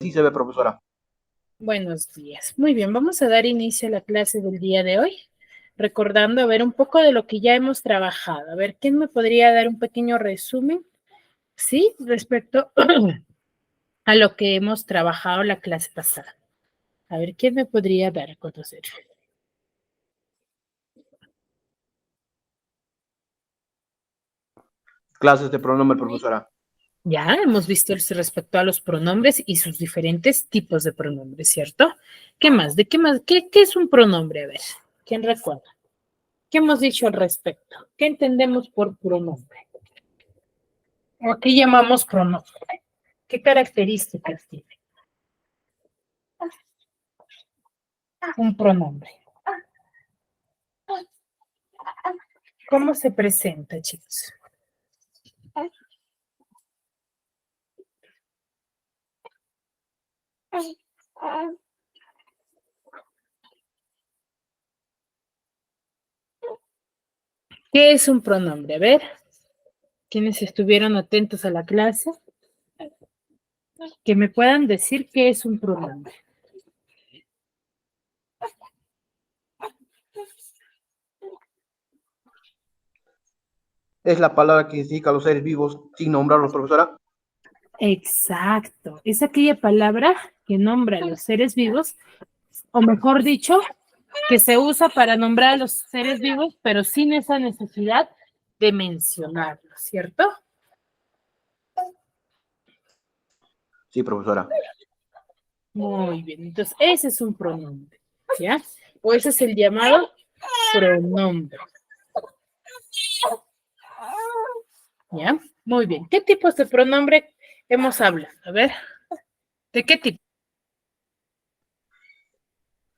Sí se ve, profesora. Buenos días. Muy bien, vamos a dar inicio a la clase del día de hoy, recordando, a ver, un poco de lo que ya hemos trabajado. A ver, ¿quién me podría dar un pequeño resumen? Sí, respecto a lo que hemos trabajado la clase pasada. A ver, ¿quién me podría dar a conocer? Clases de pronombre, profesora. Ya hemos visto respecto a los pronombres y sus diferentes tipos de pronombres, ¿cierto? ¿Qué más? ¿De qué más? ¿Qué es un pronombre? A ver, ¿quién recuerda? ¿Qué hemos dicho al respecto? ¿Qué entendemos por pronombre? ¿O qué llamamos pronombre? ¿Qué características tiene un pronombre? ¿Cómo se presenta, chicos? ¿Qué es un pronombre? A ver, quienes estuvieron atentos a la clase, que me puedan decir qué es un pronombre. Es la palabra que indica a los seres vivos sin nombrarlos, profesora. Exacto, es aquella palabra que nombra a los seres vivos, o mejor dicho, que se usa para nombrar a los seres vivos, pero sin esa necesidad de mencionarlos, ¿cierto? Sí, profesora. Muy bien, entonces ese es un pronombre, ¿ya? O ese es el llamado pronombre, ¿ya? Muy bien, ¿qué tipos de pronombre hemos hablado? A ver, ¿de qué tipo?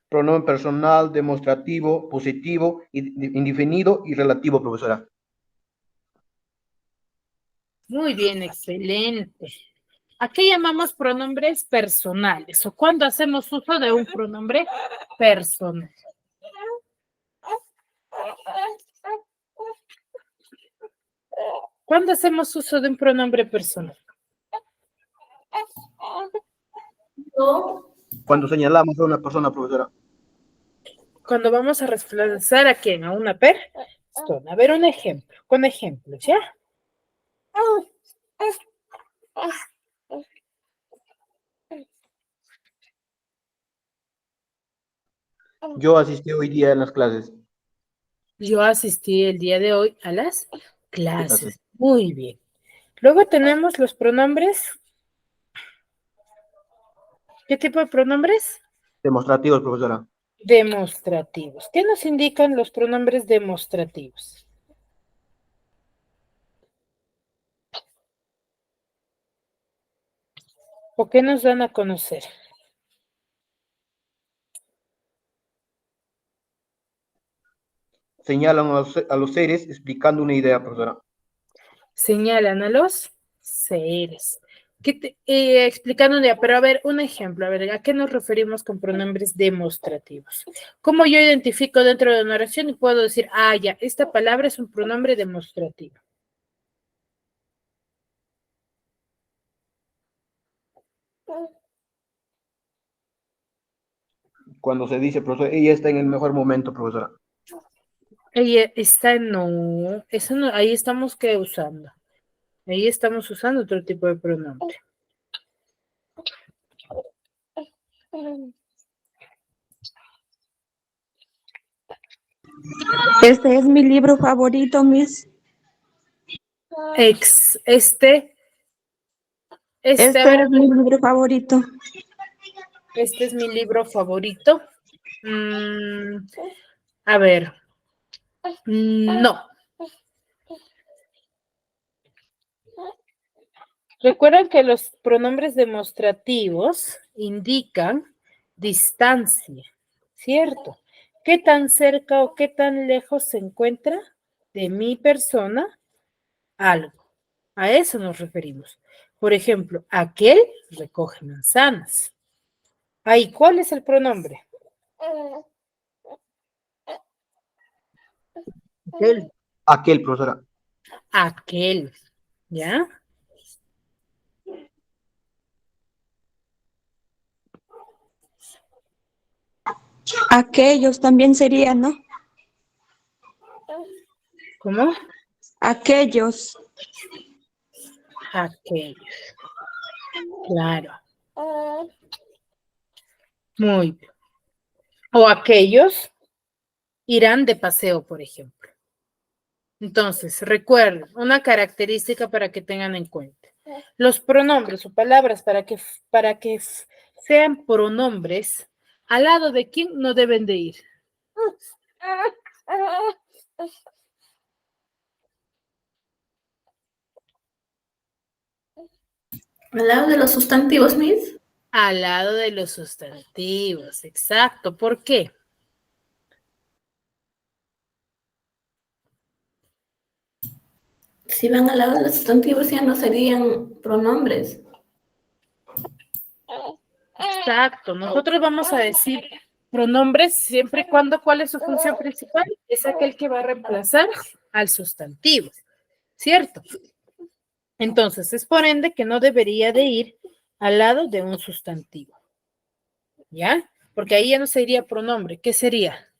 Pronombre personal, demostrativo, positivo, indefinido y relativo, profesora. Muy bien, excelente. ¿A qué llamamos pronombres personales? ¿O cuándo hacemos uso de un pronombre personal? ¿Cuándo hacemos uso de un pronombre personal? Cuando señalamos a una persona, profesora. Cuando vamos a reemplazar a quién, a una persona. A ver, un ejemplo, con ejemplos, ¿ya? Yo asistí hoy día en las clases. Yo asistí el día de hoy a las Clases. clases. Muy bien. Luego tenemos los pronombres. ¿Qué tipo de pronombres? Demostrativos, profesora. Demostrativos. ¿Qué nos indican los pronombres demostrativos? ¿O qué nos dan a conocer? Señalan a los seres explicando una idea, profesora. Señalan a los seres. Explicando un día, pero a ver, un ejemplo, a ver, ¿a qué nos referimos con pronombres demostrativos? ¿Cómo yo identifico dentro de una oración y puedo decir, ah, ya, esta palabra es un pronombre demostrativo? Cuando se dice, profesora, ella está en el mejor momento, profesora. Ella está, no, eso no, ahí estamos que usando. Ahí estamos usando otro tipo de pronombre. Este es mi libro favorito, Miss. A ver, Este es mi libro favorito. este es mi libro favorito. A ver, no. Recuerden que los pronombres demostrativos indican distancia, ¿cierto? ¿Qué tan cerca o qué tan lejos se encuentra de mi persona algo? A eso nos referimos. Por ejemplo, aquel recoge manzanas. Ahí, ¿cuál es el pronombre? Aquel. Aquel, profesora. Aquel, ¿ya? Aquellos también serían, ¿no? ¿Cómo? Aquellos. Aquellos. Claro. Muy bien. O aquellos irán de paseo, por ejemplo. Entonces, recuerden, una característica para que tengan en cuenta. Los pronombres o palabras para que sean pronombres, ¿al lado de quién no deben de ir? Al lado de los sustantivos, Miss. Al lado de los sustantivos, exacto. ¿Por qué? Si van al lado de los sustantivos ya no serían pronombres. Exacto. Nosotros vamos a decir pronombres siempre y cuando, ¿cuál es su función principal? Es aquel que va a reemplazar al sustantivo, ¿cierto? Entonces, es por ende que no debería de ir al lado de un sustantivo, ¿ya? Porque ahí ya no sería pronombre. ¿Qué sería?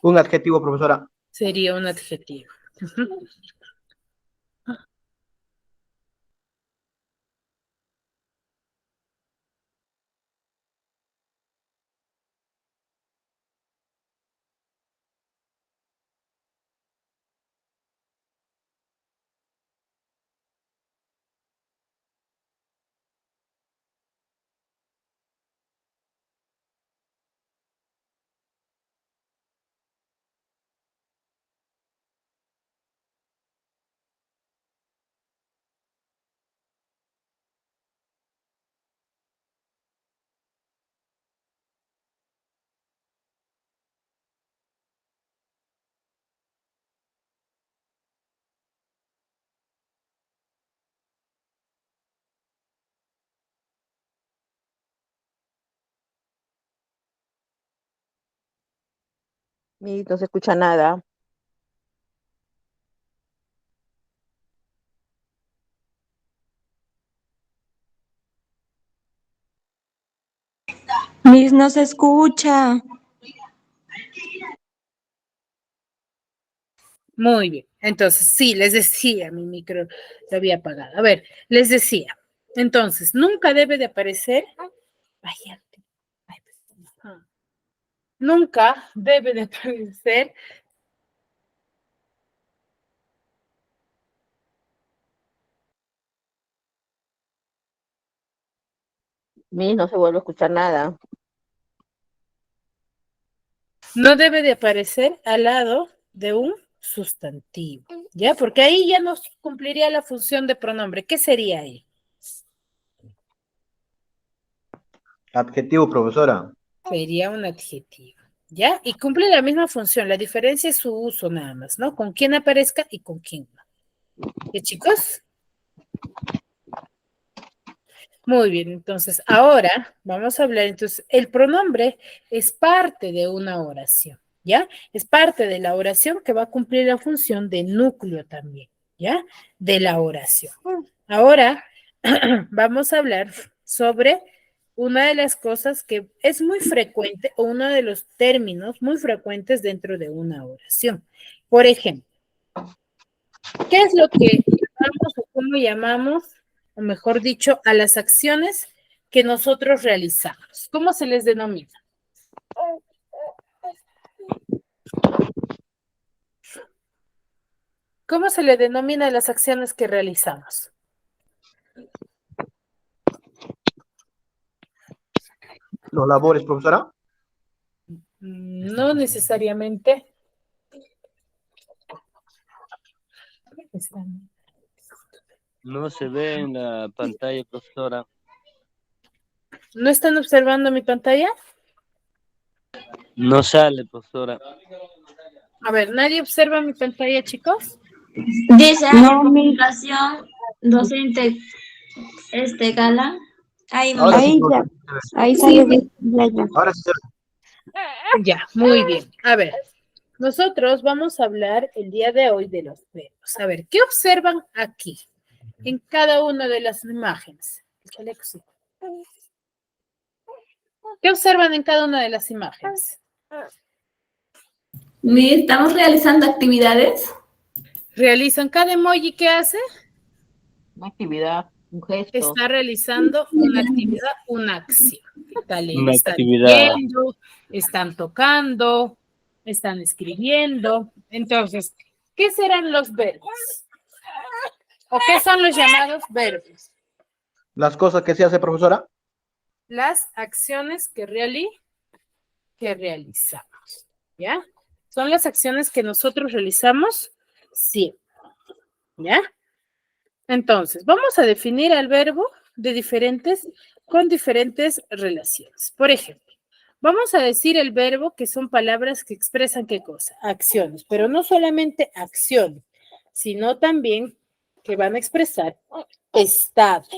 Un adjetivo, profesora. Sería un adjetivo. Ujú. No se escucha nada. Miss, no se escucha. Muy bien. Entonces, sí, les decía, mi micro lo había apagado. A ver, les decía. Entonces, nunca debe de aparecer. Ay, nunca debe de aparecer. No se vuelve a escuchar nada. No debe de aparecer al lado de un sustantivo, ¿ya? Porque ahí ya no cumpliría la función de pronombre. ¿Qué sería ahí? Adjetivo, profesora. Sería un adjetivo, ¿ya? Y cumple la misma función. La diferencia es su uso nada más, ¿no? Con quién aparezca y con quién no. ¿Qué, chicos? Muy bien, entonces ahora vamos a hablar, entonces el pronombre es parte de una oración, ¿ya? Es parte de la oración que va a cumplir la función de núcleo también, ¿ya? De la oración. Ahora vamos a hablar sobre una de las cosas que es muy frecuente o uno de los términos muy frecuentes dentro de una oración. Por ejemplo, ¿qué es lo que llamamos o cómo llamamos, o mejor dicho, a las acciones que nosotros realizamos? ¿Cómo se les denomina? ¿Cómo se le denomina a las acciones que realizamos? Los labores, profesora. No necesariamente. No se ve en la pantalla, profesora. ¿No están observando mi pantalla? No sale, profesora. A ver, ¿nadie observa mi pantalla, chicos? Dice No, Miss. comunicación docente Gala. Ahí Ahora mismo. sí, Ahí ya, profesora. ahí sale bien. Ya. Ahora sí. Ya, muy bien. A ver, nosotros vamos a hablar el día de hoy de los verbos. A ver, ¿qué observan aquí en cada una de las imágenes? El chaleco, sí. ¿Qué observan en cada una de las imágenes? Estamos realizando actividades. Realizan cada emoji que hace, Una actividad, un gesto. está realizando una actividad, una acción. Una Están actividad. leyendo, están tocando, están escribiendo. Entonces, ¿qué serán los verbos? ¿O qué son los llamados verbos? Las cosas que se hace, profesora. Las acciones que realizamos, ¿ya? Son las acciones que nosotros realizamos siempre, ¿ya? Entonces, vamos a definir al verbo con diferentes relaciones. Por ejemplo, vamos a decir el verbo que son palabras que expresan ¿qué cosa? Acciones, pero no solamente acciones, sino también que van a expresar estados.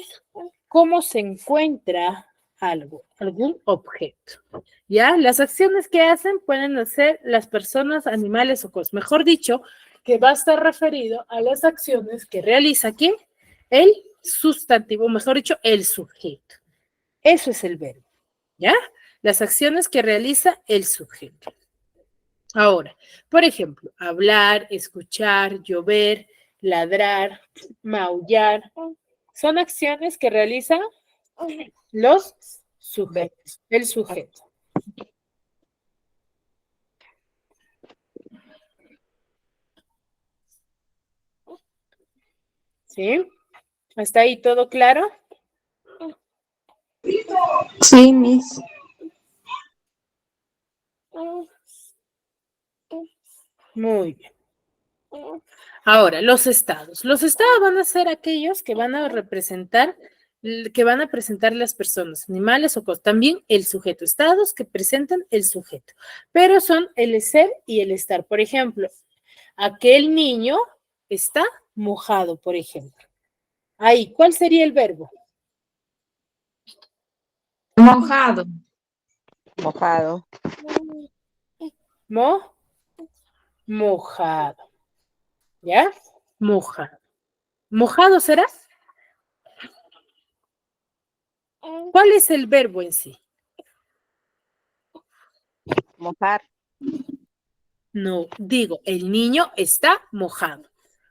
¿Cómo se encuentra algo, algún objeto? ¿Ya? Las acciones que hacen pueden hacer las personas, animales o cosas. Mejor dicho, que va a estar referido a las acciones que realiza ¿quién? El sustantivo, mejor dicho, el sujeto. Eso es el verbo, ¿ya? Las acciones que realiza el sujeto. Ahora, por ejemplo, hablar, escuchar, llover, ladrar, maullar, son acciones que realizan los sujetos, el sujeto. ¿Sí? ¿Hasta ahí todo claro? Sí, Miss. Muy bien. Ahora, los estados. Los estados van a ser aquellos que van a representar, que van a presentar las personas, animales o cosas. También el sujeto. Estados que presentan el sujeto. Pero son el ser y el estar. Por ejemplo, aquel niño está mojado, por ejemplo. Ahí, ¿cuál sería el verbo? Mojado. Mojado. Mojado. ¿Ya? Mojado. ¿Mojado será? ¿Cuál es el verbo en sí? Mojar. No, digo, el niño está mojado.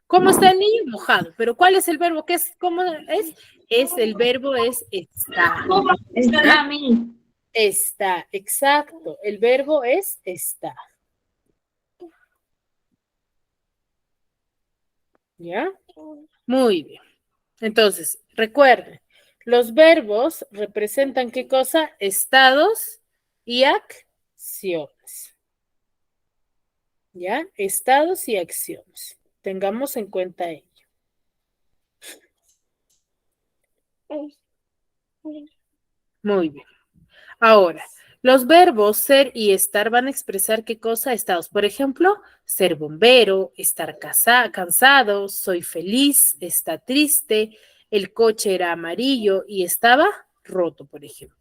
¿Cómo está el niño? Mojado. Pero ¿cuál es el verbo? ¿Qué es? ¿Cómo es? El verbo es está. Está a mí. Está, exacto. El verbo es está. ¿Ya? Muy bien. Entonces, recuerden, los verbos representan ¿qué cosa? Estados y acciones. ¿Ya? Estados y acciones. Tengamos en cuenta ello. Muy bien. Ahora, los verbos ser y estar van a expresar qué cosa estados. Por ejemplo, ser bombero, estar cansado, soy feliz, está triste, el coche era amarillo y estaba roto, por ejemplo.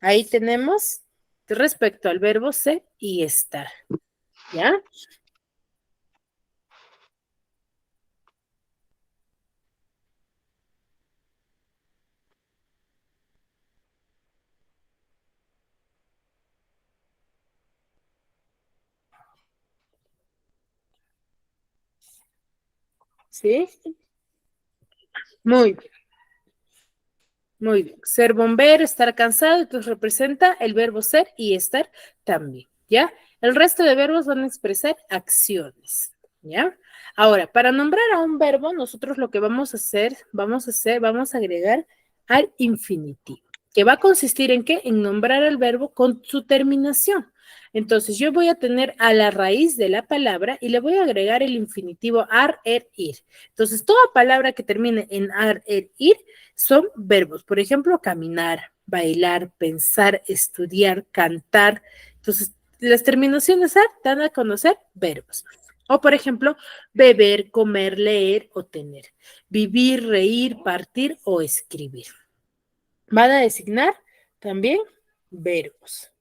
Ahí tenemos respecto al verbo ser y estar. ¿Ya? ¿Sí? Muy bien. Muy bien. Ser bombero, estar cansado, entonces representa el verbo ser y estar también, ¿ya? El resto de verbos van a expresar acciones, ¿ya? Ahora, para nombrar a un verbo, nosotros lo que vamos a agregar al infinitivo, que va a consistir en qué? En nombrar al verbo con su terminación. Entonces, yo voy a tener a la raíz de la palabra y le voy a agregar el infinitivo ar, er, ir. Entonces, toda palabra que termine en ar, er, ir son verbos. Por ejemplo, caminar, bailar, pensar, estudiar, cantar. Entonces, las terminaciones ar dan a conocer verbos. O, por ejemplo, beber, comer, leer o tener. Vivir, reír, partir o escribir. Van a designar también verbos.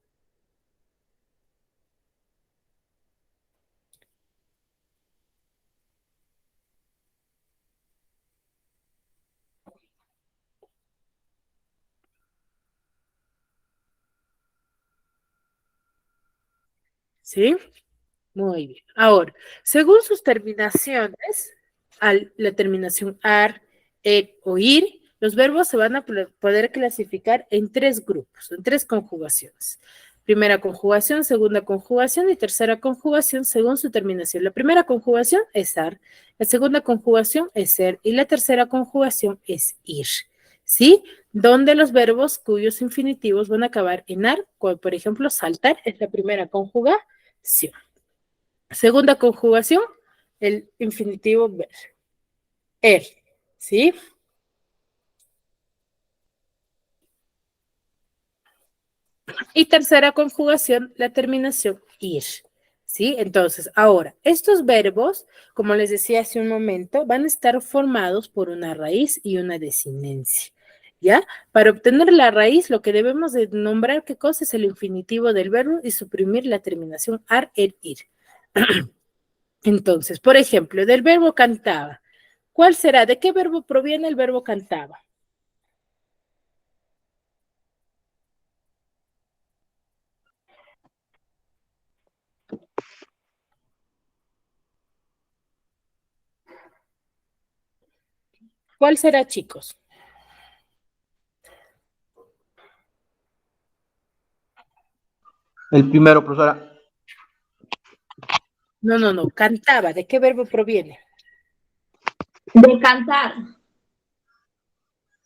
¿Sí? Muy bien. Ahora, según sus terminaciones, la terminación ar, o ir, los verbos se van a poder clasificar en 3 grupos, en 3 conjugaciones. Primera conjugación, segunda conjugación y tercera conjugación según su terminación. La primera conjugación es ar, la segunda conjugación es ser y la tercera conjugación es ir. ¿Sí? Donde los verbos cuyos infinitivos van a acabar en ar, como por ejemplo saltar es la primera conjugación. Segunda conjugación, el infinitivo ver. ¿Sí? Y tercera conjugación, la terminación ir. ¿Sí? Entonces, ahora, estos verbos, como les decía hace un momento, van a estar formados por una raíz y una desinencia. ¿Ya? Para obtener la raíz, lo que debemos de nombrar, ¿qué cosa? Es el infinitivo del verbo y suprimir la terminación ar, ir. Entonces, por ejemplo, del verbo cantaba, ¿cuál será? ¿De qué verbo proviene el verbo cantaba? ¿Cuál será, chicos? El primero, profesora. No, cantaba, ¿de qué verbo proviene? De cantar.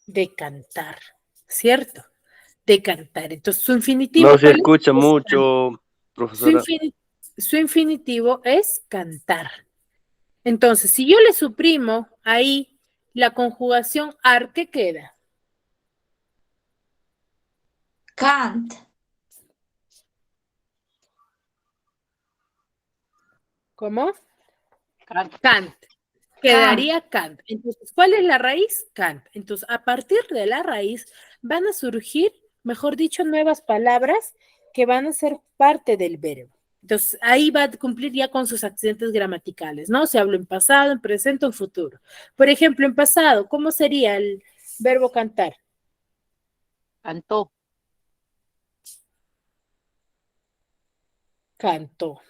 De cantar, ¿cierto? De cantar. Entonces, su infinitivo, No se ¿cuál es? escucha Es mucho, su, profesora. su infinitivo es cantar. Entonces, si yo le suprimo ahí la conjugación ar, ¿qué queda? Cant. ¿Cómo? Cant. Cant. Quedaría Kant. Entonces, ¿cuál es la raíz? Kant. Entonces, a partir de la raíz van a surgir, mejor dicho, nuevas palabras que van a ser parte del verbo. Entonces, ahí va a cumplir ya con sus accidentes gramaticales, ¿no? Se habla en pasado, en presente o en futuro. Por ejemplo, en pasado, ¿cómo sería el verbo cantar? Cantó. Cantó.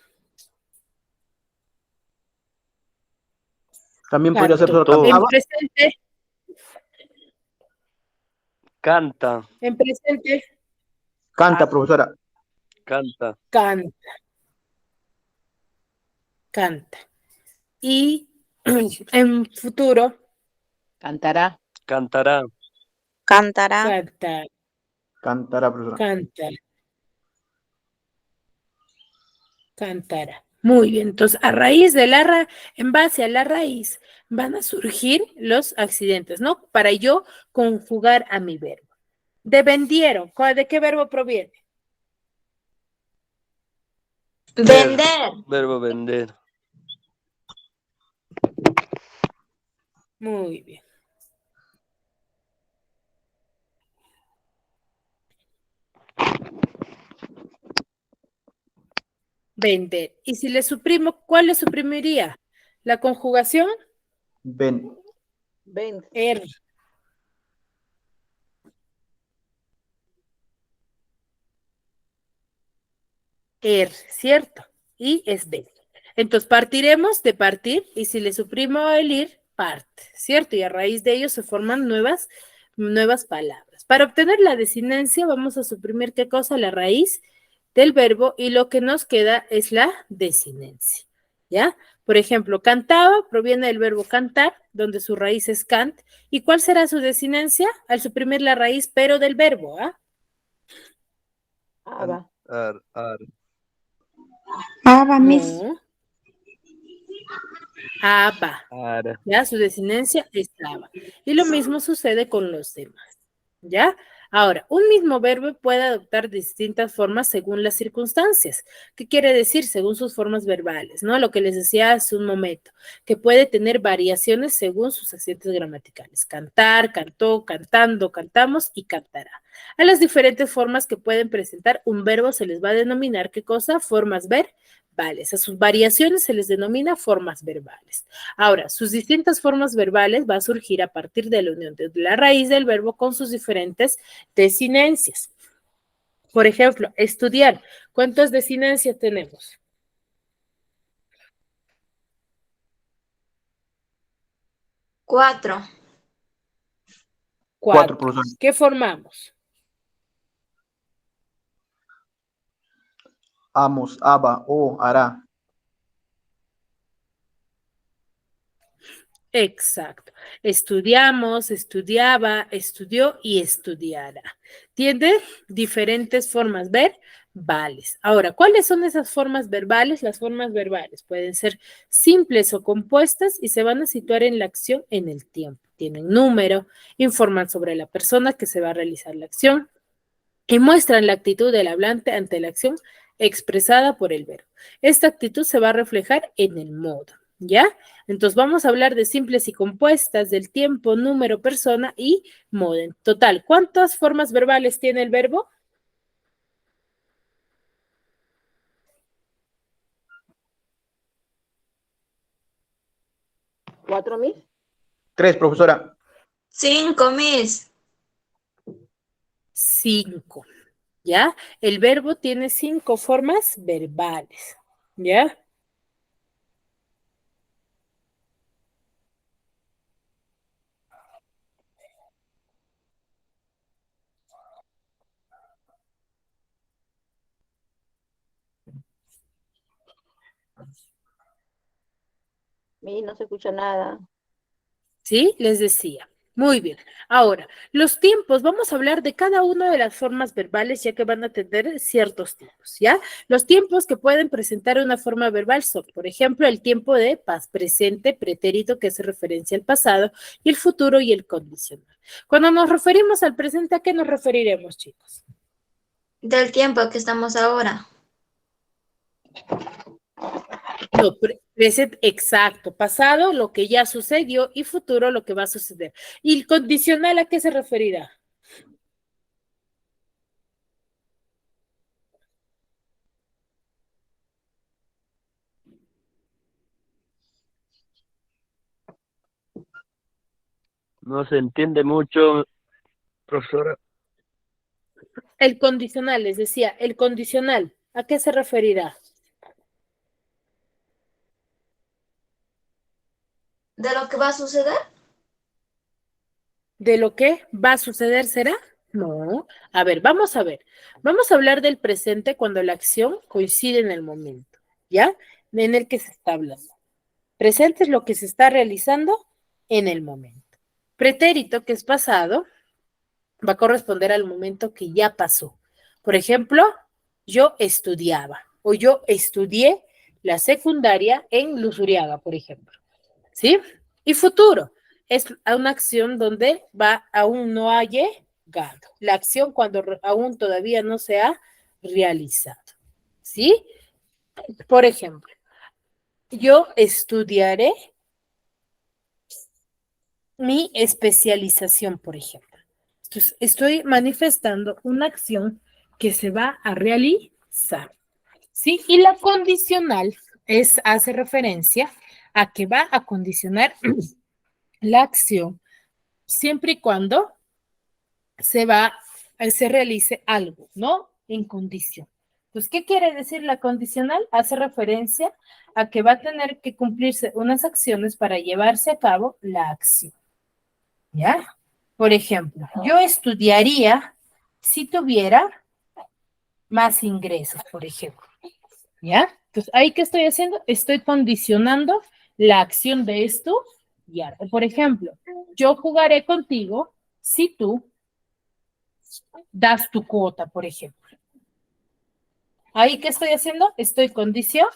También podría ser, Cantó. profesor, Todo. En cantaba. presente, Canta, en presente, Canta, profesora. canta. canta, canta. Y en futuro, Cantará. Cantará. Cantará. canta, Cantará, profesora. canta, cantará. Muy bien, entonces a raíz de en base a la raíz van a surgir los accidentes, ¿no? Para yo conjugar a mi verbo. De vendieron, ¿de qué verbo proviene? Vender. Verbo vender. Muy bien. Vender. Y si le suprimo, ¿cuál le suprimiría? La conjugación Ven. Ven. er. ¿Cierto? Y es ver. Entonces partiremos de partir y si le suprimo el ir, parte, ¿cierto? Y a raíz de ello se forman nuevas palabras. Para obtener la desinencia vamos a suprimir ¿qué cosa? La raíz del verbo y lo que nos queda es la desinencia, ¿ya? Por ejemplo, cantaba proviene del verbo cantar, donde su raíz es cant. ¿Y cuál será su desinencia? Al suprimir la raíz, pero del verbo, ¿ah? Aba. Ar. Aba, Miss. No. Aba. Ar. ¿Ya? Su desinencia estaba. Y lo mismo sucede con los demás, ¿ya? Ahora, un mismo verbo puede adoptar distintas formas según las circunstancias. ¿Qué quiere decir? Según sus formas verbales, ¿no? Lo que les decía hace un momento, que puede tener variaciones según sus accidentes gramaticales. Cantar, cantó, cantando, cantamos y cantará. A las diferentes formas que pueden presentar un verbo se les va a denominar, ¿qué cosa? Formas verbales. A sus variaciones se les denomina formas verbales. Ahora, sus distintas formas verbales va a surgir a partir de la unión de la raíz del verbo con sus diferentes desinencias. Por ejemplo, estudiar. ¿Cuántas desinencias tenemos? 4. Cuatro, Cuatro. profesor. ¿Qué formamos? Amos, aba, o, hará. Exacto. Estudiamos, estudiaba, estudió y estudiará. Tiene diferentes formas verbales. Ahora, ¿cuáles son esas formas verbales? Las formas verbales pueden ser simples o compuestas y se van a situar en la acción en el tiempo. Tienen número, informan sobre la persona que se va a realizar la acción y muestran la actitud del hablante ante la acción expresada por el verbo. Esta actitud se va a reflejar en el modo, ¿ya? Entonces vamos a hablar de simples y compuestas, del tiempo, número, persona y modo. En total, ¿cuántas formas verbales tiene el verbo? ¿Cuatro, Miss? 3, profesora. 5, Miss. 5, ¿ya? El verbo tiene 5 formas verbales, ¿ya? Miss, no se escucha nada. ¿Sí? Les decía. Muy bien. Ahora, los tiempos, vamos a hablar de cada una de las formas verbales, ya que van a tener ciertos tipos, ¿ya? Los tiempos que pueden presentar una forma verbal son, por ejemplo, el tiempo de paz presente, pretérito, que hace referencia al pasado, y el futuro y el condicional. Cuando nos referimos al presente, ¿a qué nos referiremos, chicos? Del tiempo que estamos ahora. No, presente, exacto, pasado, lo que ya sucedió, y futuro, lo que va a suceder. ¿Y el condicional a qué se referirá? No se entiende mucho, profesora. El condicional, les decía, el condicional, ¿a qué se referirá? ¿De lo que va a suceder? ¿De lo que va a suceder será? No. A ver, vamos a ver. Vamos a hablar del presente cuando la acción coincide en el momento, ¿ya? En el que se está hablando. Presente es lo que se está realizando en el momento. Pretérito, que es pasado, va a corresponder al momento que ya pasó. Por ejemplo, yo estudiaba o yo estudié la secundaria en Luzuriaga, por ejemplo. ¿Sí? Y futuro es una acción donde va aún no ha llegado. La acción cuando aún todavía no se ha realizado. ¿Sí? Por ejemplo, yo estudiaré mi especialización, por ejemplo. Entonces, estoy manifestando una acción que se va a realizar. ¿Sí? Y la condicional hace referencia a que va a condicionar la acción siempre y cuando se realice algo, ¿no? En condición. Pues, ¿qué quiere decir la condicional? Hace referencia a que va a tener que cumplirse unas acciones para llevarse a cabo la acción, ¿ya? Por ejemplo, yo estudiaría si tuviera más ingresos, por ejemplo, ¿ya? Entonces, ¿ahí qué estoy haciendo? Estoy condicionando la acción de esto, ¿ya? Por ejemplo, yo jugaré contigo si tú das tu cuota, por ejemplo. ¿Ahí qué estoy haciendo? Estoy condicionando,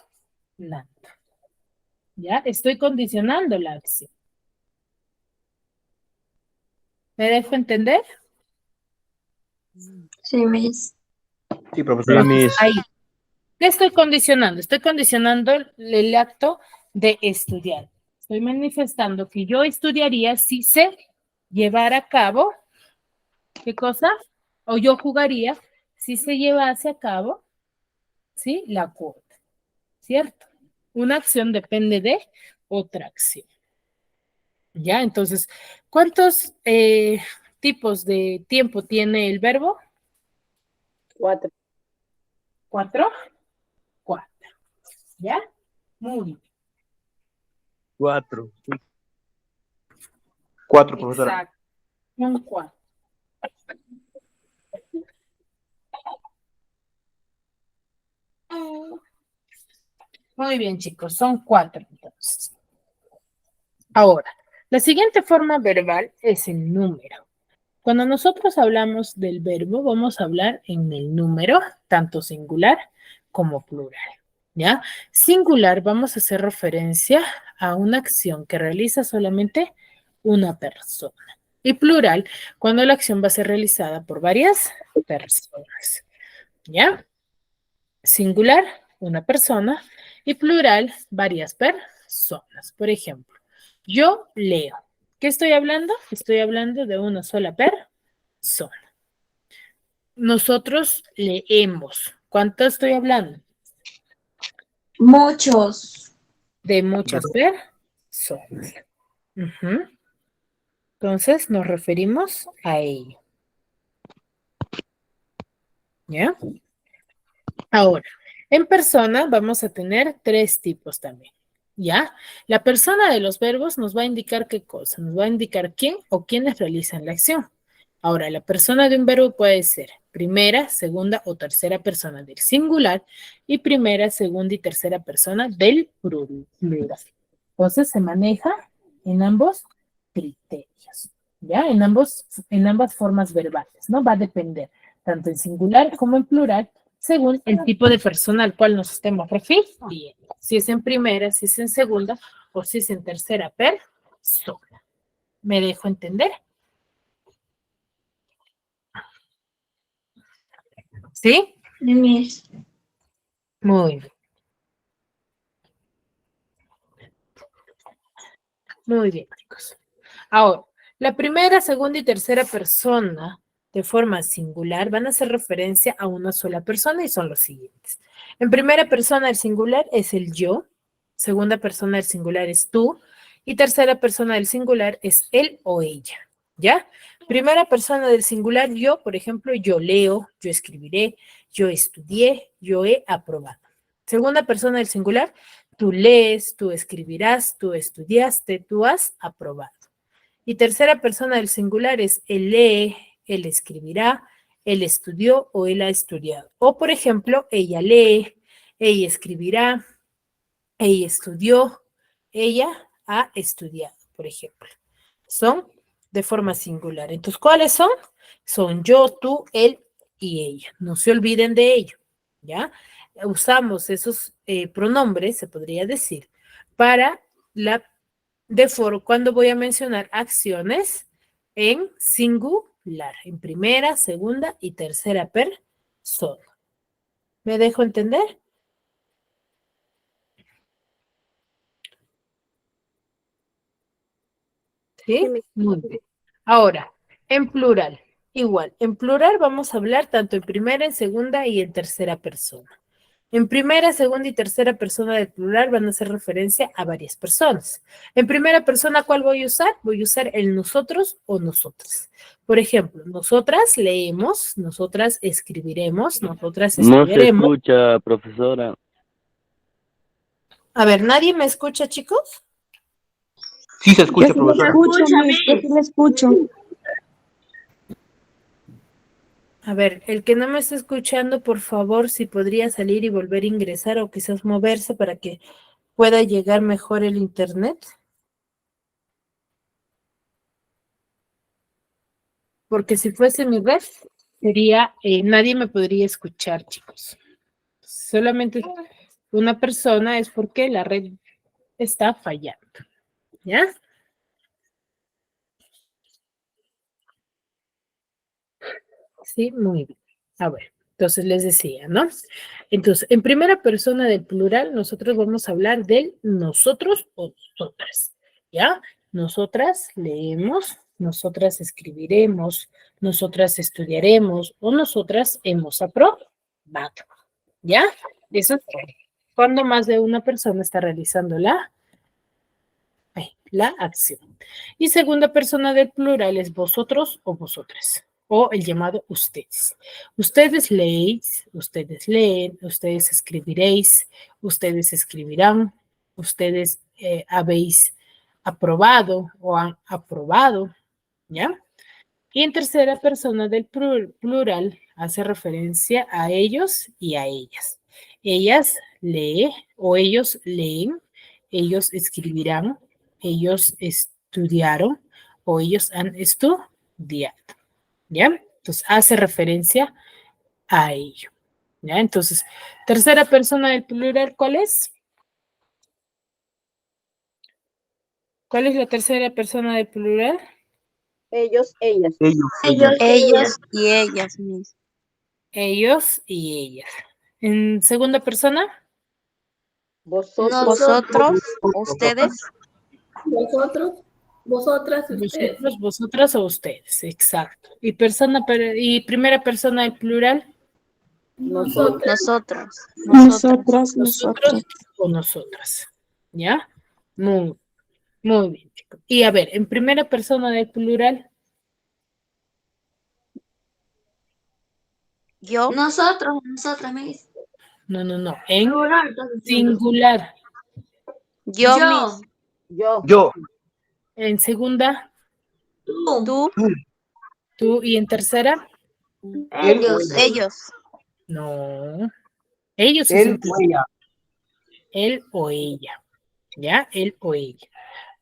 ¿ya? Estoy condicionando la acción. ¿Me dejo entender? Sí, Miss. Sí, Sí, profesora. Miss. Ahí. ¿Qué estoy condicionando? Estoy condicionando el acto de estudiar. Estoy manifestando que yo estudiaría si se llevara a cabo, ¿qué cosa? O yo jugaría si se llevase a cabo, ¿sí? La cuota, ¿cierto? Una acción depende de otra acción. ¿Ya? Entonces, ¿cuántos tipos de tiempo tiene el verbo? 4. 4. 4. ¿Ya? Muy bien. 4. 4, profesora. Exacto. Son 4. Muy bien, chicos, son 4 entonces. Ahora, la siguiente forma verbal es el número. Cuando nosotros hablamos del verbo, vamos a hablar en el número, tanto singular como plural, ¿ya? Singular, vamos a hacer referencia a una acción que realiza solamente una persona. Y plural, cuando la acción va a ser realizada por varias personas, ¿ya? Singular, una persona, y plural, varias personas. Por ejemplo, yo leo. ¿Qué estoy hablando? Estoy hablando de una sola persona. Nosotros leemos. ¿Cuánto estoy hablando? Muchos. De muchas personas. Ujú. Entonces, nos referimos a ello. ¿Ya? Ahora, en persona vamos a tener 3 tipos también. ¿Ya? La persona de los verbos nos va a indicar qué cosa, nos va a indicar quién o quiénes realizan la acción. Ahora, la persona de un verbo puede ser primera, segunda o tercera persona del singular y primera, segunda y tercera persona del plural. Entonces, se maneja en ambos criterios, ¿ya? En ambas formas verbales, ¿no? Va a depender tanto en singular como en plural según el tipo de persona al cual nos estemos refiriendo. Si es en primera, si es en segunda o si es en tercera persona. ¿Me dejo entender? ¿Sí? Miss. Muy bien. Muy bien, chicos. Ahora, la primera, segunda y tercera persona de forma singular van a hacer referencia a una sola persona y son los siguientes. En primera persona el singular es el yo, segunda persona del singular es tú y tercera persona del singular es él o ella, ¿ya? Primera persona del singular yo, por ejemplo, yo leo, yo escribiré, yo estudié, yo he aprobado. Segunda persona del singular, tú lees, tú escribirás, tú estudiaste, tú has aprobado. Y tercera persona del singular es él lee, él escribirá, él estudió o él ha estudiado. O, por ejemplo, ella lee, ella escribirá, ella estudió, ella ha estudiado, por ejemplo. Son de forma singular. Entonces, ¿cuáles son? Son yo, tú, él y ella. No se olviden de ello, ¿ya? Usamos esos pronombres, se podría decir, para la cuando voy a mencionar acciones en singular, en primera, segunda y tercera persona. ¿Me dejo entender? ¿Sí? Muy bien. Ahora, en plural, igual. En plural vamos a hablar tanto en primera, en segunda y en tercera persona. En primera, segunda y tercera persona del plural van a hacer referencia a varias personas. En primera persona, ¿cuál voy a usar? Voy a usar el nosotros o nosotras. Por ejemplo, nosotras leemos, nosotras escribiremos, nosotras No se estudiaremos. escucha, profesora. A ver, ¿nadie me escucha, chicos? Sí se escucha, profesora. Yo sí la escucho. A ver, el que no me está escuchando, por favor, si podría salir y volver a ingresar o quizás moverse para que pueda llegar mejor el internet. Porque si fuese mi red, sería, nadie me podría escuchar, chicos. Solamente una persona es porque la red está fallando. ¿Ya? Sí, muy bien. A ver, entonces les decía, ¿no? Entonces, en primera persona del plural, nosotros vamos a hablar del nosotros o nosotras, ¿ya? Nosotras leemos, nosotras escribiremos, nosotras estudiaremos o nosotras hemos aprobado, ¿ya? Eso es cuando más de una persona está realizando la acción. Y segunda persona del plural es vosotros o vosotras, o el llamado ustedes. Ustedes leéis, ustedes leen, ustedes escribiréis, ustedes escribirán, ustedes habéis aprobado o han aprobado, ¿ya? Y en tercera persona del plural hace referencia a ellos y a ellas. Ellas lee o ellos leen, ellos escribirán, ellos estudiaron o ellos han estudiado, ¿ya? Entonces hace referencia a ello, ¿ya? Entonces, tercera persona del plural, ¿cuál es? ¿Cuál es la tercera persona del plural? Ellos, ellas. Ellos, Ellos y ellas, Miss. Ellos y ellas. En segunda persona, Vosotros. Vosotros, ustedes, Vosotros, vosotras y ustedes. vosotros, vosotras o ustedes, exacto. Y y primera persona del plural, Nosotros. nosotros, nosotros nosotras, nosotros. o nosotras. ¿Ya? Muy, muy bien, chicos. Y a ver, en primera persona del plural, Yo, nosotros, nosotras, Miss. no. En Plural, entonces, siempre. singular, yo, Yo, Miss. Yo. Yo, en segunda, tú, Tú, tú, y en tercera, ellos, ellos. no. Ellos es él en o ella. él o ella. ¿Ya? Él o ella.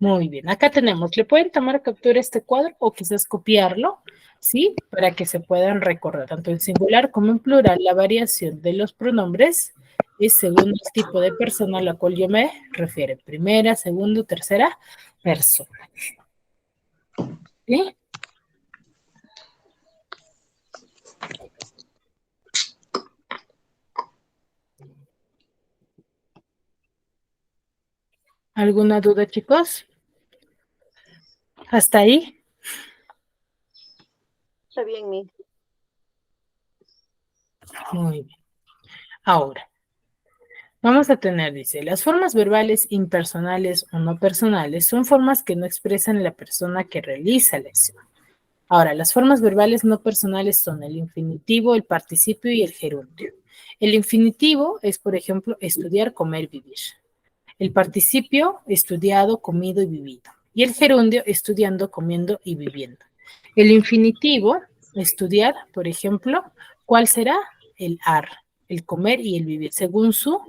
Muy bien, acá tenemos, le pueden tomar captura a este cuadro o quizás copiarlo, ¿sí? Para que se puedan recordar, tanto en singular como en plural, la variación de los pronombres es según el tipo de persona a la cual yo me refiero, primera, segunda, tercera persona. ¿Sí? ¿Alguna duda, chicos? ¿Hasta ahí? Está bien, Miss. Muy bien. Ahora, vamos a tener, dice, las formas verbales impersonales o no personales son formas que no expresan la persona que realiza la acción. Ahora, las formas verbales no personales son el infinitivo, el participio y el gerundio. El infinitivo es, por ejemplo, estudiar, comer, vivir. El participio, estudiado, comido y vivido. Y el gerundio, estudiando, comiendo y viviendo. El infinitivo, estudiar, por ejemplo, ¿cuál será? El ar, el comer y el vivir, según su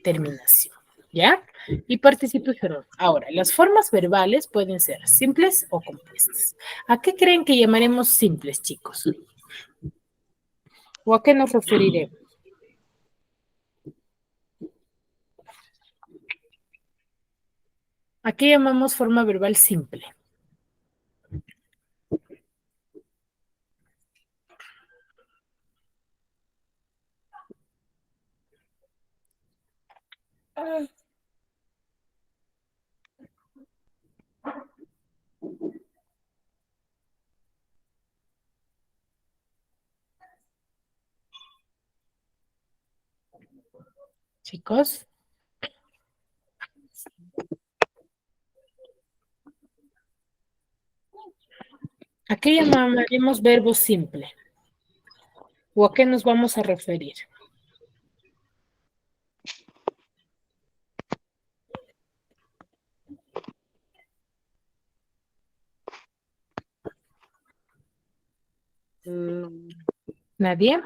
terminación. ¿Ya? Y participio y gerundio. Ahora, las formas verbales pueden ser simples o compuestas. ¿A qué creen que llamaremos simples, chicos? ¿O a qué nos referiremos? ¿A qué llamamos forma verbal simple? Chicos, ¿a qué llamaremos verbo simple? ¿O a qué nos vamos a referir? ¿Nadie?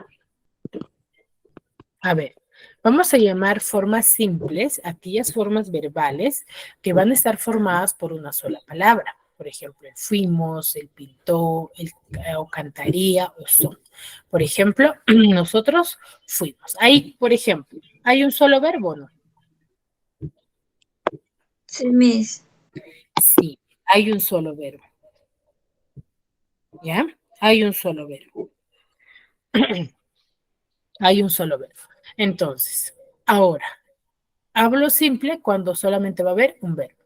A ver, vamos a llamar formas simples aquellas formas verbales que van a estar formadas por una sola palabra. Por ejemplo, el fuimos, el pintó, o cantaría, o son. Por ejemplo, nosotros fuimos. Ahí, por ejemplo, ¿hay un solo verbo o no? sí, Miss. Sí, hay un solo verbo. ¿Ya? Hay un solo verbo. Hay un solo verbo. Entonces, ahora, hablo simple cuando solamente va a haber un verbo.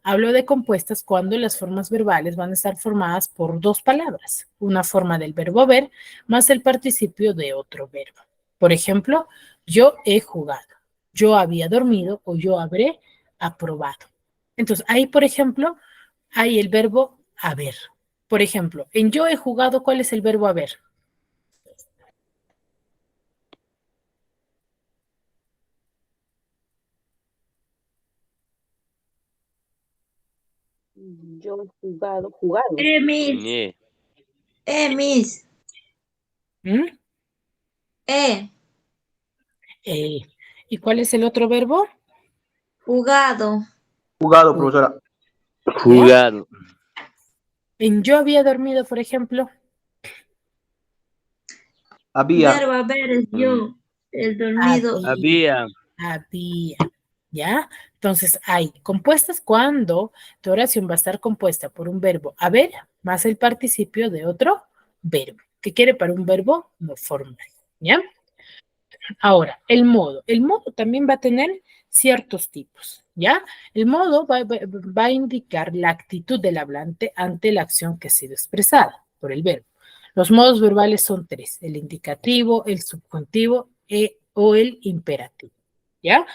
Hablo de compuestas cuando las formas verbales van a estar formadas por dos palabras, una forma del verbo ver más el participio de otro verbo. Por ejemplo, yo he jugado, yo había dormido o yo habré aprobado. Entonces, ahí, por ejemplo, hay el verbo haber. Por ejemplo, en yo he jugado, ¿cuál es el verbo haber? Yo jugado. Miss. Nie. Miss. ¿Mm? Eh, ¿Y cuál es el otro verbo? Jugado. Jugado, profesora. Jugado. En yo había dormido, por ejemplo. Había. Verbo haber es yo. El dormido. Había. Había. ¿Ya? Entonces, hay compuestas cuando tu oración va a estar compuesta por un verbo haber más el participio de otro verbo. ¿Qué quiere para un verbo? No formal. ¿Ya? Ahora, el modo. El modo también va a tener ciertos tipos. ¿Ya? El modo va a indicar la actitud del hablante ante la acción que ha sido expresada por el verbo. Los modos verbales son tres: el indicativo, el subjuntivo o el imperativo. ¿Ya?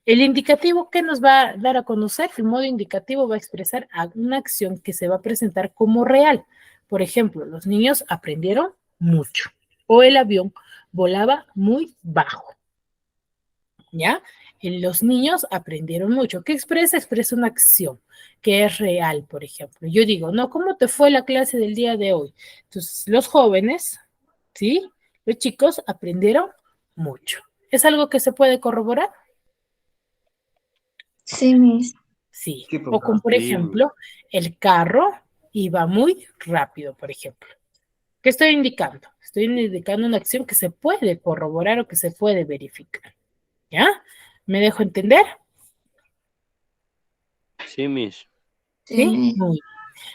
El indicativo, ¿qué nos va a dar a conocer? El modo indicativo va a expresar una acción que se va a presentar como real. Por ejemplo, los niños aprendieron mucho o el avión volaba muy bajo. ¿Ya? Los niños aprendieron mucho. ¿Qué expresa? Expresa una acción que es real, por ejemplo. Yo digo, no, ¿cómo te fue la clase del día de hoy? Entonces, los jóvenes, ¿sí? Los chicos aprendieron mucho. ¿Es algo que se puede corroborar? Sí, Miss. Sí. Sí, O como, profesora. por ejemplo, el carro iba muy rápido, por ejemplo. ¿Qué estoy indicando? Estoy indicando una acción que se puede corroborar o que se puede verificar. ¿Ya? ¿Me dejo entender? Sí, Miss. Sí, ¿Sí? Miss. Muy bien.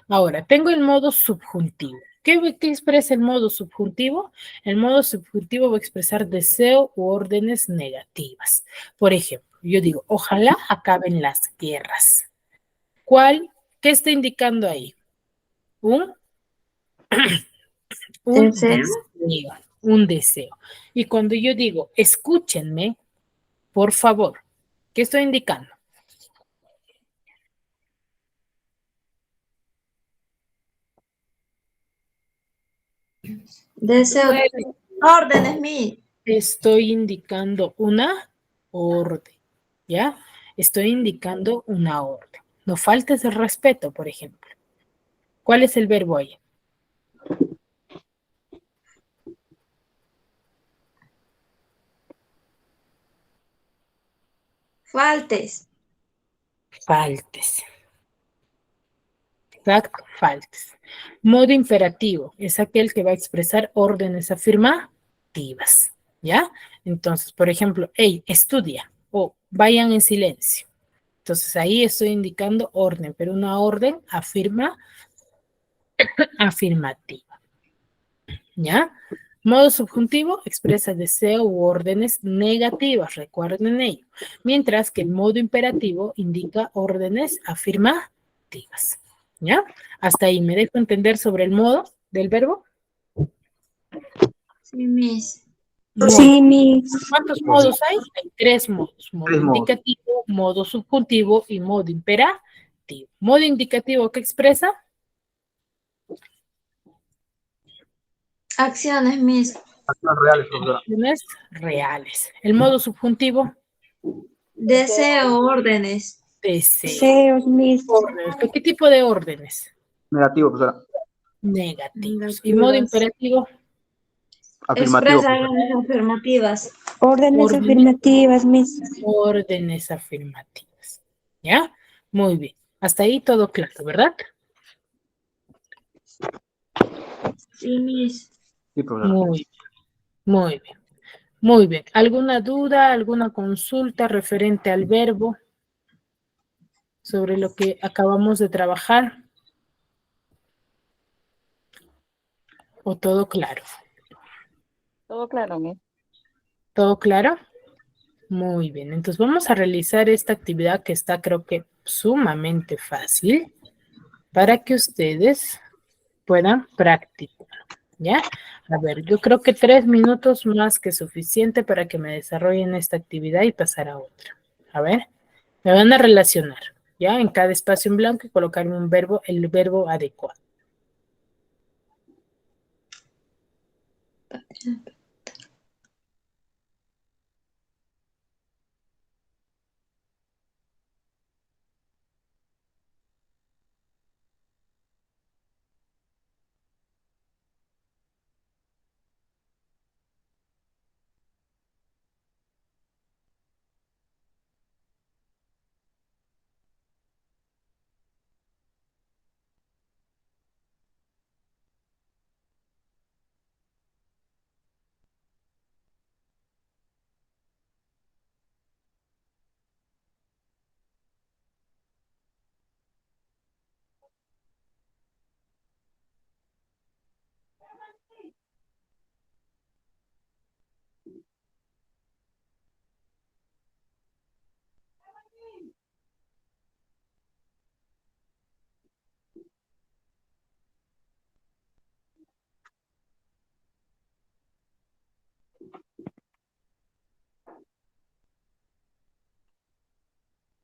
Ahora, tengo el modo subjuntivo. ¿Qué expresa el modo subjuntivo? El modo subjuntivo va a expresar deseo u órdenes negativas. Por ejemplo, yo digo, ojalá acaben las guerras. ¿Qué está indicando ahí? Un, un Deseo. deseo, un deseo. Y cuando yo digo, escúchenme, por favor, ¿qué estoy indicando? Deseo. Órdenes, Miss. Estoy indicando una orden, ¿ya? Estoy indicando una orden. No faltes el respeto, por ejemplo. ¿Cuál es el verbo ahí? Faltes. Faltes. Exacto, faltes. Modo imperativo es aquel que va a expresar órdenes afirmativas, ¿ya? Entonces, por ejemplo, hey, estudia o vayan en silencio. Entonces ahí estoy indicando orden, pero una orden afirmativa, ¿ya? Modo subjuntivo expresa deseo u órdenes negativas, recuerden ello, mientras que el modo imperativo indica órdenes afirmativas, ¿ya? Hasta ahí, ¿me dejo entender sobre el modo del verbo? Sí, Miss. Sí, Miss. ¿cuántos modos hay? Hay tres modos: modo Tres modos. indicativo, modo subjuntivo y modo imperativo. Modo indicativo, ¿qué expresa? Acciones, Miss. Acciones reales, profesora. Acciones reales. El modo subjuntivo, Deseo, órdenes. deseo. Deseos, Miss. Órdenes. ¿Qué tipo de órdenes? Negativo, profesora. Negativos. Y modo Negativas. imperativo, Afirmativo, Expresa profesora. órdenes afirmativas. Órdenes órdenes, afirmativas, Miss. órdenes afirmativas. ¿Ya? Muy bien. Hasta ahí todo claro, ¿verdad? Sí, Miss. Sí, profesora. Muy bien, muy bien. Muy bien. ¿Alguna duda, alguna consulta referente al verbo sobre lo que acabamos de trabajar? ¿O todo claro? Todo claro, Miss. ¿Todo claro? Muy bien. Entonces vamos a realizar esta actividad que está, creo que, sumamente fácil para que ustedes puedan practicar, ¿ya? A ver, yo creo que 3 minutos más que suficiente para que me desarrollen esta actividad y pasar a otra. A ver, me van a relacionar, ¿ya? En cada espacio en blanco y colocarme un verbo, el verbo adecuado.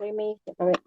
Sí, Miss. A ver.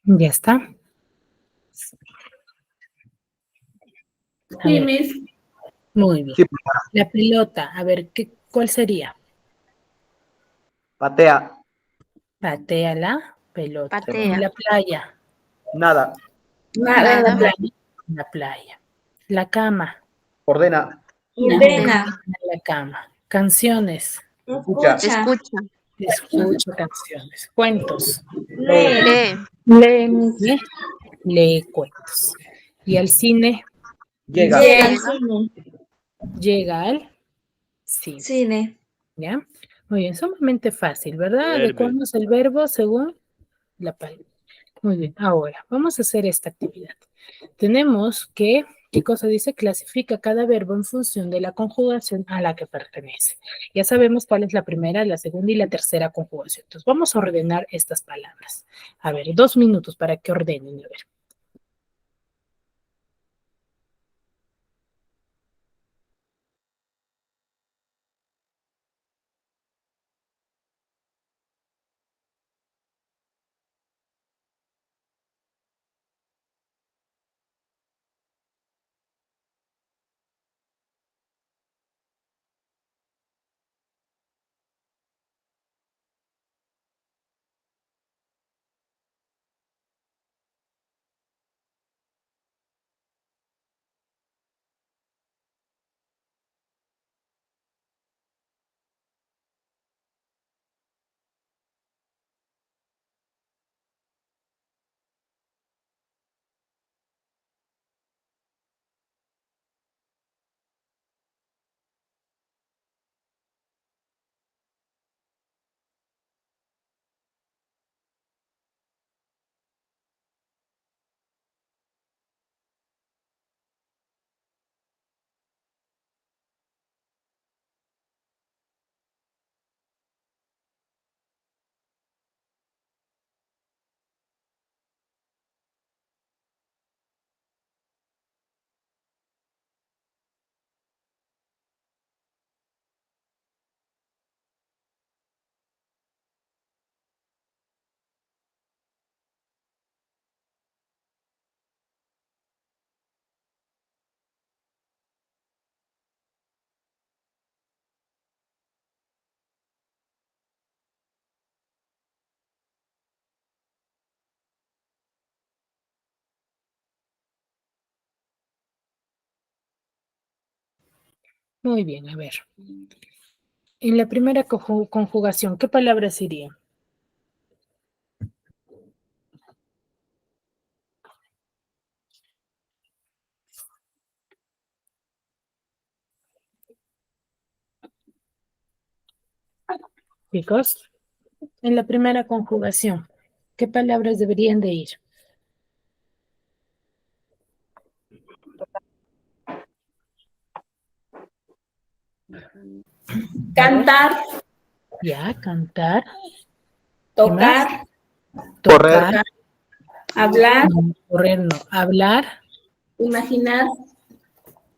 Ya está. A Sí, ver, Miss. muy bien. Sí, profesora. La pelota, a ver, ¿cuál sería? Patea. Patea la pelota. Patea. En la playa. Nada. Nada en la Nada. playa. En la playa. La cama. Ordena. Ordena. En la cama. Canciones. Escucha. Escucha. Escucha canciones. Cuentos. Lee. Lee. Lee, Miss. ¿Sí? Lee cuentos. Y al cine Llega. Llega. llega al cine. Cine. ¿Ya? Muy bien, sumamente fácil, ¿verdad? Vuelve. Adecuamos el verbo según la palabra. Muy bien, ahora vamos a hacer esta actividad. Tenemos que, ¿qué cosa dice? Clasifica cada verbo en función de la conjugación a la que pertenece. Ya sabemos cuál es la primera, la segunda y la tercera conjugación. Entonces vamos a ordenar estas palabras. A ver, 2 minutos para que ordenen. A ver. Muy bien, a ver. En la primera conjugación, ¿qué palabras irían? Chicos, en la primera conjugación, ¿qué palabras deberían de ir? Cantar, Ya, cantar. tocar, Tocar. hablar, No, correr no. Hablar. imaginar.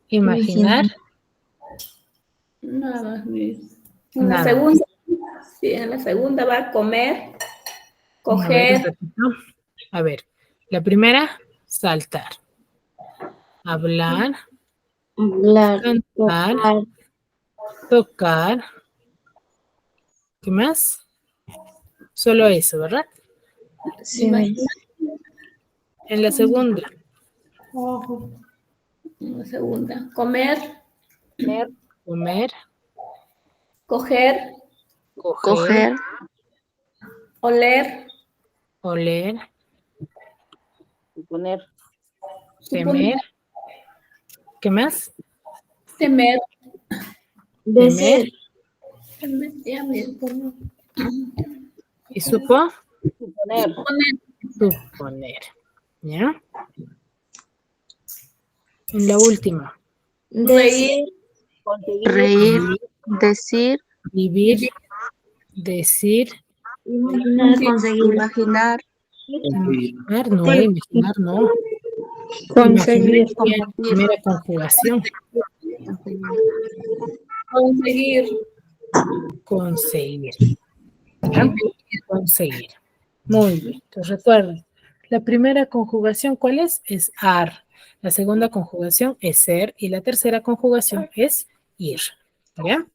Imaginar. Nada más, Miss. En la Nada. segunda, sí, en la segunda va a comer, A ver, coger, repito. A ver, la primera, saltar. Hablar. Hablar. Cantar. Tocar. Tocar. ¿Qué más? Solo eso, ¿verdad? Sí, Miss. En la segunda, en la segunda, comer, comer, coger, coger, Coger. oler, oler, Suponer. temer. ¿Qué más? temer, Decir. ya me pongo. ¿Y supo? Suponer. Suponer. ¿Ya? En la última, Decir. Conseguir. Reír. Decir. vivir, decir, Imaginar. Conseguir. Imaginar. imaginar, no, imaginar, no. Conseguir. Imaginar sería la primera conjugación. Conseguir, Conseguir. ¿Ya? Conseguir. Muy bien. Entonces recuerden, la primera conjugación, ¿cuál es? Es ar. La segunda conjugación es ser y la tercera conjugación es ir. ¿Ya?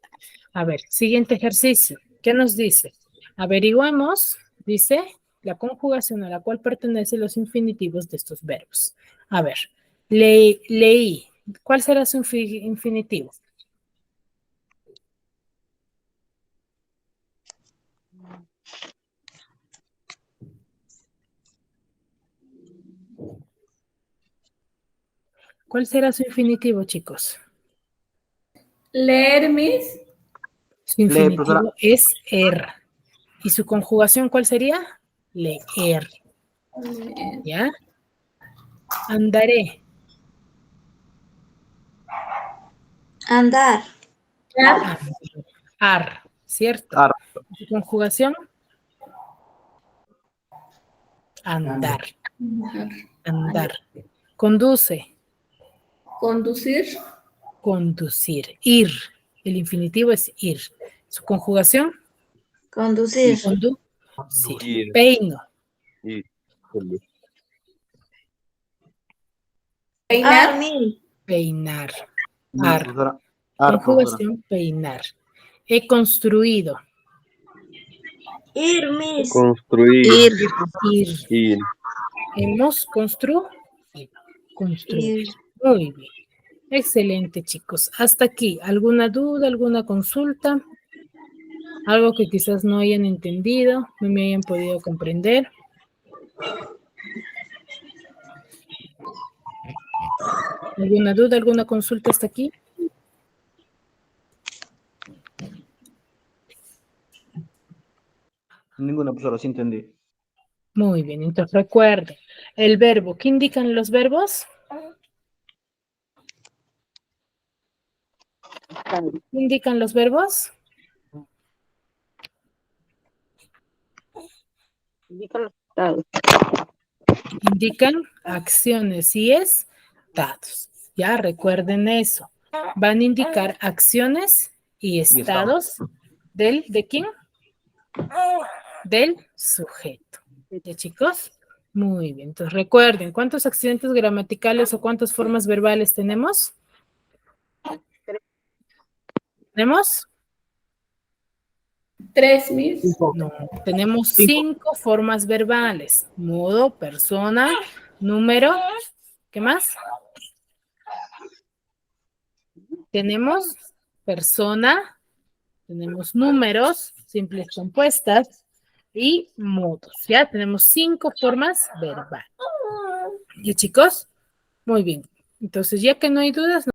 A ver, siguiente ejercicio. ¿Qué nos dice? Averiguemos, dice, la conjugación a la cual pertenecen los infinitivos de estos verbos. A ver, leí. ¿Cuál será su infinitivo? ¿Cuál será su infinitivo, chicos? leer, Miss, Su infinitivo es er. ¿Y su conjugación cuál sería? Leer. ¿Ya? Andaré. Andar. Ar, ¿cierto? Ar. ¿Su conjugación? Andar. Andar. Conduce. conducir, Conducir. Ir. El infinitivo es ir. ¿Su conjugación? Conducir. Conducir. Ir. Peino. Ir. peinar, Peinar. No, Ar. profesora. Ar, profesora. Conjugación, peinar. He construido. Ir, Miss. Construir. Ir. Ir. Hemos construido. Ir. Muy bien. Excelente, chicos. Hasta aquí. ¿Alguna duda, alguna consulta? Algo que quizás no hayan entendido, no me hayan podido comprender. ¿Alguna duda, alguna consulta hasta aquí? Ninguna, profesora, sí entendí. Muy bien, entonces recuerden, el verbo, ¿qué indican los verbos? ¿Qué indican los verbos? Indica los estados. Indican acciones y estados. Ya recuerden eso. Van a indicar acciones y estados ¿de quién? Del sujeto. ¿Ya, chicos? Muy bien. Entonces recuerden, ¿cuántos accidentes gramaticales o cuántas formas verbales tenemos? ¿Tenemos? 3, Miss, No, tenemos 5 formas verbales. Modo, persona, número. ¿Qué más? Tenemos persona, tenemos números, simples compuestas y modos. Ya tenemos 5 formas verbales. ¿Y chicos? Muy bien. Entonces, ya que no hay dudas,